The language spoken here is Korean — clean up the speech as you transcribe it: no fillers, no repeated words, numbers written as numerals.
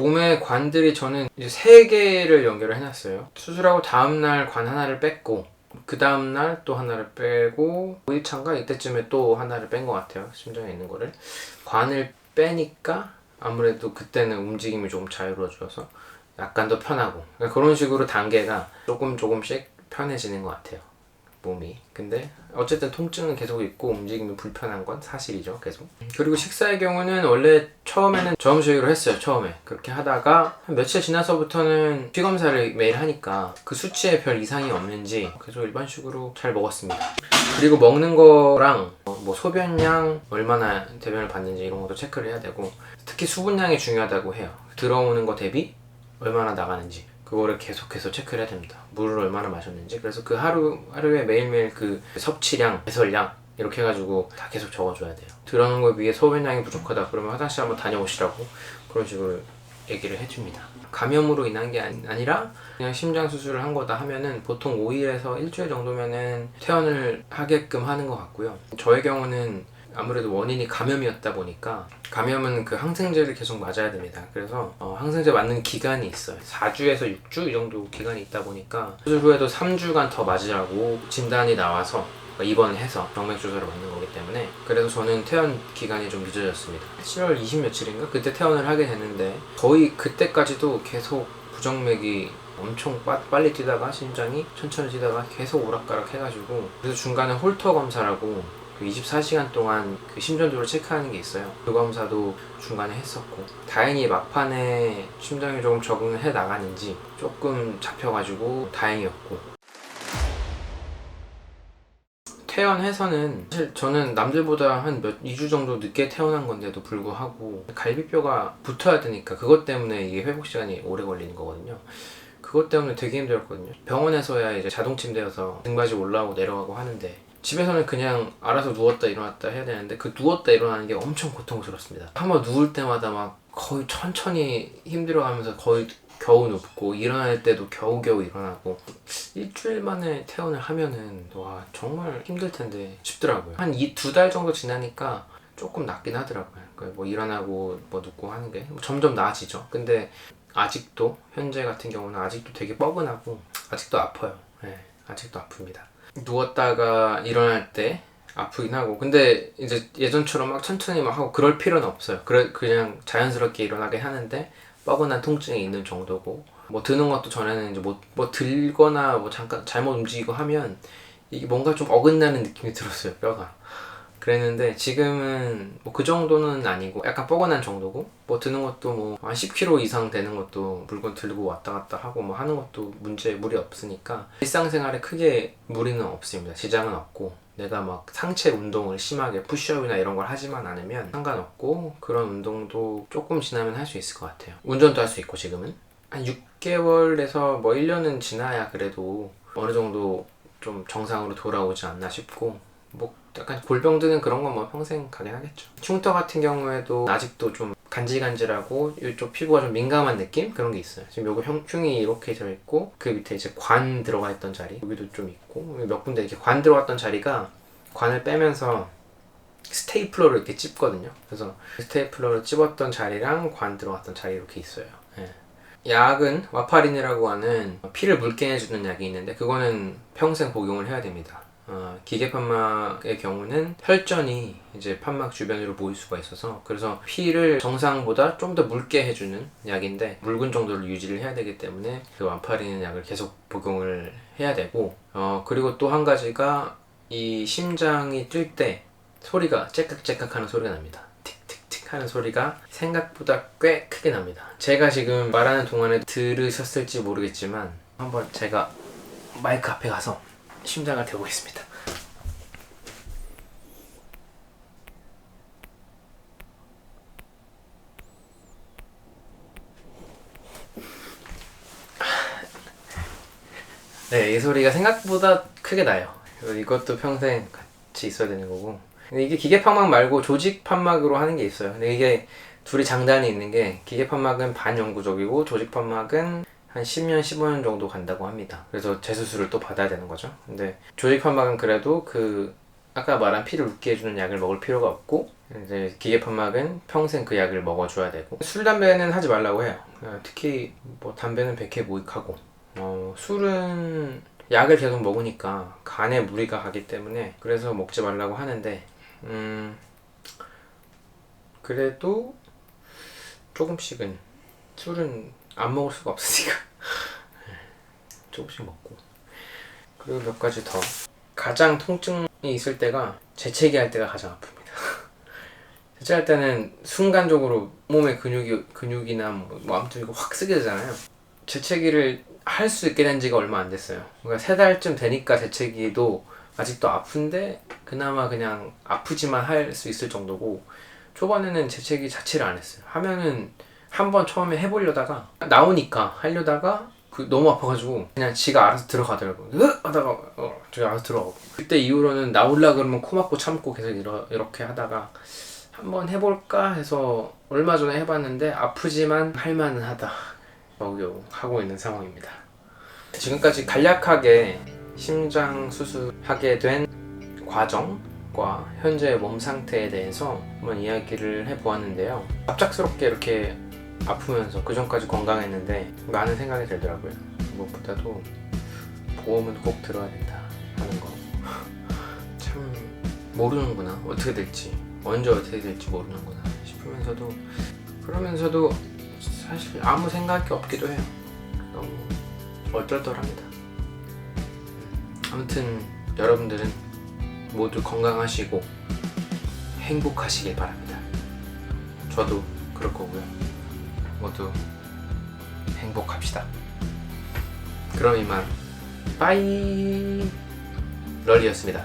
몸에 관들이 저는 이제 3개를 연결을 해놨어요. 수술하고 다음날 관 하나를 뺐고 그 다음날 또 하나를 빼고 5일차인가 이때쯤에 또 하나를 뺀 것 같아요. 심장에 있는 거를. 관을 빼니까 아무래도 그때는 움직임이 조금 자유로워져서 약간 더 편하고, 그러니까 그런 식으로 단계가 조금씩 편해지는 것 같아요, 몸이. 근데 어쨌든 통증은 계속 있고 움직임이 불편한 건 사실이죠, 계속. 그리고 식사의 경우는 원래 처음에는 저염식으로 했어요. 처음에 그렇게 하다가 한 며칠 지나서부터는 피검사를 매일 하니까 그 수치에 별 이상이 없는지 계속 일반식으로 잘 먹었습니다. 그리고 먹는 거랑 뭐 소변량, 얼마나 대변을 봤는지 이런 것도 체크를 해야 되고, 특히 수분량이 중요하다고 해요. 들어오는 거 대비 얼마나 나가는지 그거를 계속해서 체크를 해야 됩니다. 물을 얼마나 마셨는지. 그래서 그 하루에 매일매일 그 섭취량, 배설량 이렇게 해가지고 다 계속 적어줘야 돼요. 들어오는 거에 비해 소변량이 부족하다 그러면 화장실 한번 다녀오시라고 그런 식으로 얘기를 해줍니다. 감염으로 인한 게 아니라 그냥 심장 수술을 한 거다 하면은 보통 5일에서 일주일 정도면은 퇴원을 하게끔 하는 것 같고요. 저의 경우는 아무래도 원인이 감염이었다 보니까, 감염은 그 항생제를 계속 맞아야 됩니다. 그래서 항생제 맞는 기간이 있어요. 4주에서 6주 이 정도 기간이 있다 보니까 수술 후에도 3주간 더 맞으라고 진단이 나와서 입원을 해서 정맥주사를 맞는 거기 때문에, 그래서 저는 퇴원 기간이 좀 늦어졌습니다. 7월 20 며칠인가? 그때 퇴원을 하게 됐는데 거의 그때까지도 계속 부정맥이 엄청 빨리 뛰다가 심장이 천천히 뛰다가 계속 오락가락 해가지고, 그래서 중간에 홀터 검사라고 24시간 동안 그 심전도를 체크하는 게 있어요. 그 검사도 중간에 했었고, 다행히 막판에 심장이 조금 적응을 해 나가는지 조금 잡혀가지고 다행이었고. 퇴원해서는 사실 저는 남들보다 한 2주 정도 늦게 퇴원한 건데도 불구하고 갈비뼈가 붙어야 되니까 그것 때문에 이게 회복 시간이 오래 걸리는 거거든요. 그것 때문에 되게 힘들었거든요. 병원에서야 이제 자동 침대여서 등받이 올라오고 내려가고 하는데, 집에서는 그냥 알아서 누웠다 일어났다 해야 되는데 그 누웠다 일어나는 게 엄청 고통스럽습니다. 한번 누울 때마다 막 거의 천천히 힘들어가면서 거의 겨우 눕고, 일어날 때도 겨우겨우 일어나고. 일주일 만에 퇴원을 하면은 와 정말 힘들 텐데 싶더라고요. 한 2달 정도 지나니까 조금 낫긴 하더라고요. 뭐 일어나고 뭐 눕고 하는 게 점점 나아지죠. 근데 아직도 현재 같은 경우는 아직도 되게 뻐근하고 아직도 아파요. 네, 아직도 아픕니다. 누웠다가 일어날 때 아프긴 하고, 근데 이제 예전처럼 막 천천히 막 하고 그럴 필요는 없어요. 그냥 자연스럽게 일어나게 하는데 뻐근한 통증이 있는 정도고, 뭐 드는 것도 전에는 이제 뭐 들거나 뭐 잠깐 잘못 움직이고 하면 이게 뭔가 좀 어긋나는 느낌이 들었어요, 뼈가. 그랬는데 지금은 뭐 그 정도는 아니고 약간 뻐근한 정도고, 뭐 드는 것도 뭐 한 10kg 이상 되는 것도 물건 들고 왔다 갔다 하고 뭐 하는 것도 무리 없으니까 일상생활에 크게 무리는 없습니다. 지장은 없고, 내가 막 상체 운동을 심하게 푸시업이나 이런 걸 하지만 않으면 상관없고, 그런 운동도 조금 지나면 할 수 있을 것 같아요. 운전도 할 수 있고. 지금은 한 6개월에서 뭐 1년은 지나야 그래도 어느 정도 좀 정상으로 돌아오지 않나 싶고, 뭐 약간 골병 드는 그런 건 뭐 평생 가긴 하겠죠. 흉터 같은 경우에도 아직도 좀 간질간질하고 이쪽 피부가 좀 민감한 느낌? 그런 게 있어요. 지금 요거 흉이 이렇게 져 있고, 그 밑에 이제 관 들어가 있던 자리 여기도 좀 있고, 몇 군데 이렇게 관 들어갔던 자리가 관을 빼면서 스테이플러를 이렇게 찝거든요. 그래서 스테이플러를 찝었던 자리랑 관 들어갔던 자리 이렇게 있어요. 예. 약은 와파린이라고 하는 피를 묽게 해주는 약이 있는데 그거는 평생 복용을 해야 됩니다. 기계판막의 경우는 혈전이 이제 판막 주변으로 모일 수가 있어서, 그래서 피를 정상보다 좀 더 묽게 해주는 약인데 묽은 정도를 유지를 해야 되기 때문에 그 와파린 약을 계속 복용을 해야 되고, 그리고 또 한 가지가 이 심장이 뛸 때 소리가 째깍째깍 하는 소리가 납니다. 틱틱틱 하는 소리가 생각보다 꽤 크게 납니다. 제가 지금 말하는 동안에 들으셨을지 모르겠지만 한번 제가 마이크 앞에 가서 심장을 대보겠습니다. 네, 이 소리가 생각보다 크게 나요. 이것도 평생 같이 있어야 되는 거고, 근데 이게 기계 판막 말고 조직 판막으로 하는 게 있어요. 근데 이게 둘이 장단이 있는 게, 기계 판막은 반영구적이고 조직 판막은 한 10년, 15년 정도 간다고 합니다. 그래서 재수술을 또 받아야 되는 거죠. 근데 조직 판막은 그래도 그 아까 말한 피를 묽게 해주는 약을 먹을 필요가 없고, 이제 기계판막은 평생 그 약을 먹어줘야 되고, 술 담배는 하지 말라고 해요. 특히 뭐 담배는 백해 무익하고, 술은 약을 계속 먹으니까 간에 무리가 가기 때문에 그래서 먹지 말라고 하는데, 그래도 조금씩은, 술은 안 먹을 수가 없으니까 조금씩 먹고. 그리고 몇 가지 더. 가장 통증이 있을 때가 재채기 할 때가 가장 아픕니다. 재채할 때는 순간적으로 몸의 근육이나 뭐 아무튼 이거 확 쓰게 되잖아요. 재채기를 할 수 있게 된 지가 얼마 안 됐어요. 그러니까 3달쯤 되니까 재채기도 아직도 아픈데 그나마 그냥 아프지만 할 수 있을 정도고, 초반에는 재채기 자체를 안 했어요. 하면은 한번 처음에 해보려다가 나오니까 하려다가 너무 아파가지고 그냥 지가 알아서 들어가더라고요. 하다가 제가 알아서 들어가고, 그때 이후로는 나올라 그러면 코 막고 참고 계속 이렇게 하다가 한번 해볼까 해서 얼마 전에 해봤는데 아프지만 할만은 하다 하고 있는 상황입니다. 지금까지 간략하게 심장 수술하게 된 과정과 현재의 몸 상태에 대해서 한번 이야기를 해보았는데요. 갑작스럽게 이렇게 아프면서 그전까지 건강했는데 많은 생각이 들더라고요. 무엇보다도 보험은 꼭 들어야 된다 하는 거. 참 모르는구나, 어떻게 될지, 언제 어떻게 될지 모르는구나 싶으면서도, 그러면서도 사실 아무 생각이 없기도 해요. 너무 얼떨떨합니다. 아무튼 여러분들은 모두 건강하시고 행복하시길 바랍니다. 저도 그럴 거고요. 모두 행복합시다. 그럼 이만 빠이 럴리였습니다.